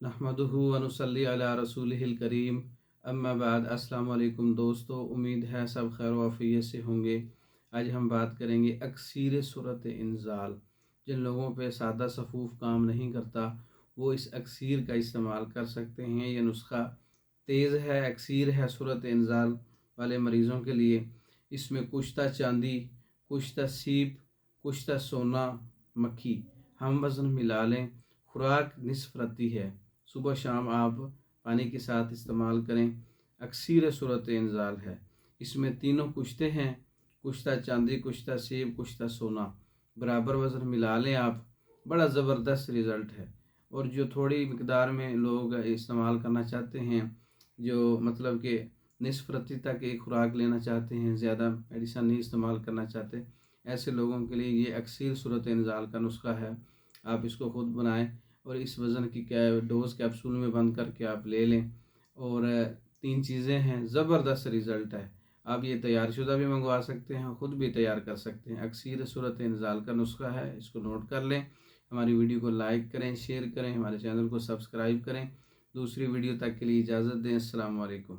नहमदुहु व नुसल्ली अला रसूलिहिल करीम अम्मा बाद। अस्सलाम वालेकुम दोस्तों, उम्मीद है सब खैर वाफियत से होंगे। आज हम बात करेंगे अक्सीर सूरत इंज़ाल। जिन लोगों पे सादा सफ़ूफ़ काम नहीं करता वो इस अक्सीर का इस्तेमाल कर सकते हैं। ये नुस्खा तेज़ है, अक्सीर है सूरत इंज़ाल वाले मरीज़ों के लिए। इसमें कुश्ता चांदी, कुश्ता सीप, कुश्ता सोना, मक्खी हम वज़न मिला लें। खुराक निस्फ रत्ती है, सुबह शाम आप पानी के साथ इस्तेमाल करें। अक्सीर सूरत इंज़ाल है। इसमें तीनों कुश्ते हैं, कुश्ता चांदी, कुश्ता सेब, कुश्ता सोना। बराबर वज़न मिला लें आप, बड़ा ज़बरदस्त रिज़ल्ट है। और जो थोड़ी मिकदार में लोग इस्तेमाल करना चाहते हैं, जो मतलब कि निस्फ रत्ती तक एक खुराक लेना चाहते हैं, ज़्यादा मेडिसन नहीं इस्तेमाल करना चाहते, ऐसे लोगों के लिए ये अक्सीर सूरत इंज़ाल का नुस्खा है। आप इसको ख़ुद बनाएं और इस वज़न की डोज़ कैप्सूल में बंद करके आप ले लें। और तीन चीज़ें हैं, ज़बरदस्त रिज़ल्ट है। आप ये तैयार शुदा भी मंगवा सकते हैं, ख़ुद भी तैयार कर सकते हैं। अक्सीर सूरत इंज़ाल का नुस्खा है, इसको नोट कर लें। हमारी वीडियो को लाइक करें, शेयर करें, हमारे चैनल को सब्सक्राइब करें। दूसरी वीडियो तक के लिए इजाज़त दें। अस्सलाम वालेकुम।